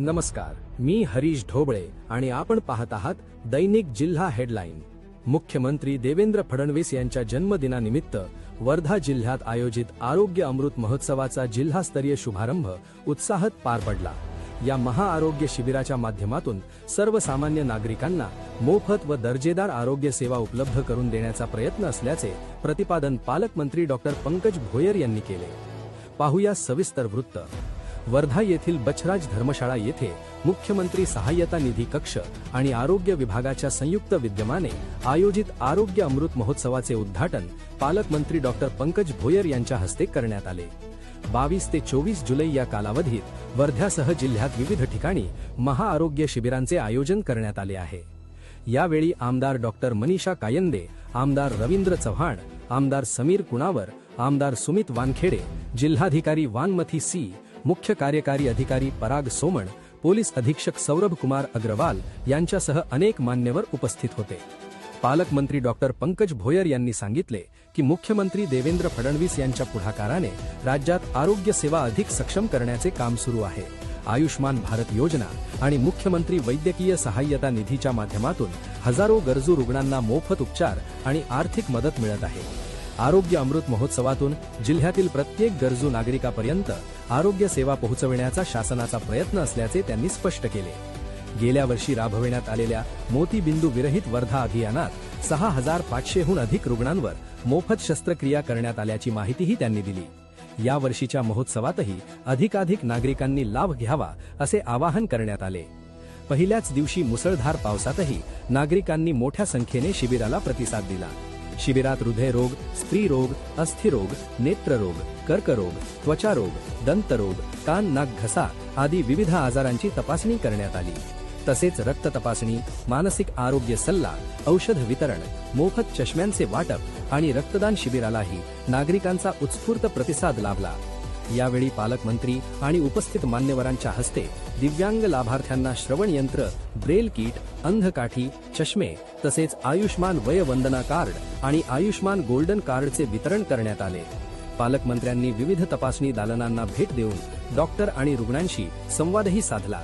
नमस्कार, मी हरीश ढोबळे आणि आपण पाहत आहात दैनिक जिल्हा हेडलाईन। मुख्यमंत्री देवेंद्र फडणवीस यांच्या जन्मदिनानिमित्त वर्धा जिल्ह्यात आयोजित आरोग्य अमृत महोत्सवाचा जिल्हास्तरीय शुभारंभ उत्साहात पार पडला। या महाआरोग्य शिबिराच्या माध्यमातून सर्वसामान्य नागरिकांना मोफत व दर्जेदार आरोग्य सेवा उपलब्ध करून देण्याचा प्रयत्न असल्याचे प्रतिपादन पालकमंत्री डॉक्टर पंकज भोयर यांनी केले। पाहूया सविस्तर वृत्त। वर्धा येथील बछराज धर्मशाळा येथे मुख्यमंत्री सहाय्यता निधी कक्ष आणि आरोग्य विभागाच्या संयुक्त विद्यमाने आयोजित आरोग्य अमृत महोत्सवाचे उद्घाटन पालकमंत्री डॉक्टर पंकज भोयर यांच्या हस्ते करण्यात आले। 22 ते 24 जुलै या कालावधीत वर्ध्यासह जिल्ह्यात विविध ठिकाणी महाआरोग्य शिबिरांचे आयोजन करण्यात आले आहे। यावेळी आमदार डॉक्टर मनीषा कायंदे, आमदार रवींद्र चव्हाण, आमदार समीर कुणावर, आमदार सुमित वानखेडे, जिल्हाधिकारी वानमथी सी, मुख्य कार्यकारी अधिकारी पराग सोमण, पोलीस अधीक्षक सौरभ कुमार अग्रवाल यांच्यासह अनेक मान्यवर उपस्थित होते। पालकमंत्री डॉक्टर पंकज भोयर यांनी सांगितले की मुख्यमंत्री देवेंद्र फडणवीस यांच्या पुढाकाराने राज्यात आरोग्य सेवा अधिक सक्षम करण्याचे काम सुरू आहे। आयुष्मान भारत योजना आणि मुख्यमंत्री वैद्यकीय सहाय्यता निधीच्या माध्यमातून हजारो गरजू रुग्णांना मोफत उपचार आणि आर्थिक मदत मिळत आहे। आरोग्य अमृत महोत्सवातून जिल्ह्यातील प्रत्येक गरजू नागरिकापर्यंत आरोग्य सेवा पोहोचविण्याचा शासनाचा प्रयत्न असल्याचे त्यांनी स्पष्ट केले। गेल्या वर्षी राबविण्यात आलेल्या मोतीबिंदू विरहित वर्धा अभियानात 6500हून अधिक रुग्णांवर मोफत शस्त्रक्रिया करण्यात आल्याची माहितीही त्यांनी दिली। या वर्षीच्या महोत्सवातही अधिकाधिक नागरिकांनी लाभ घ्यावा असे आवाहन करण्यात आले। पहिल्याच दिवशी मुसळधार पावसातही नागरिकांनी मोठ्या संख्येने शिबिराला प्रतिसाद दिला। शिबिरात हृदयरोग, स्त्रीरोग, अस्थिरोग, नेत्ररोग, कर्करोग, त्वचारोग, दंतरोग, कान नाक घसा आदी विविध आजारांची तपासणी करण्यात आली। तसेच रक्त तपासणी, मानसिक आरोग्य सल्ला, औषध वितरण, मोफत चष्म्यांचे वाटप आणि रक्तदान शिबिरालाही नागरिकांचा उत्स्फूर्त प्रतिसाद लाभला। यावेळी पालकमंत्री आणि उपस्थित मान्यवरांच्या हस्ते दिव्यांग लाभार्थ्यांना श्रवण यंत्र, ब्रेल किट, अंधकाठी, चष्मे तसेच आयुष्मान वय वंदना कार्ड आणि आयुष्मान गोल्डन कार्डचे वितरण करण्यात आले। पालकमंत्र्यांनी विविध तपासणी दालनांना भेट देऊन डॉक्टर आणि रुग्णांशी संवादही साधला।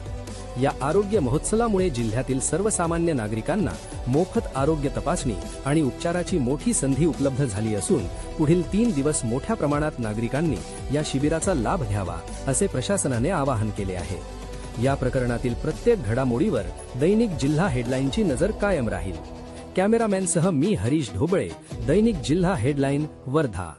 या आरोग्य महोत्सवामुळे जिल्ह्यातील सर्वसामान्य नागरिकांना मोफत आरोग्य तपासणी आणि उपचाराची मोठी संधी उपलब्ध झाली असून पुढील 3 दिवस मोठ्या प्रमाणात नागरिकांनी या शिबिराचा लाभ घ्यावा असे प्रशासनाने आवाहन केले आहे। या प्रकरणातील प्रत्येक घडामोडीवर दैनिक जिल्हा हेडलाईनची नजर कायम राहील। कॅमेरामॅनसह मी हरीश ढोबळे, दैनिक जिल्हा हेडलाईन, वर्धा।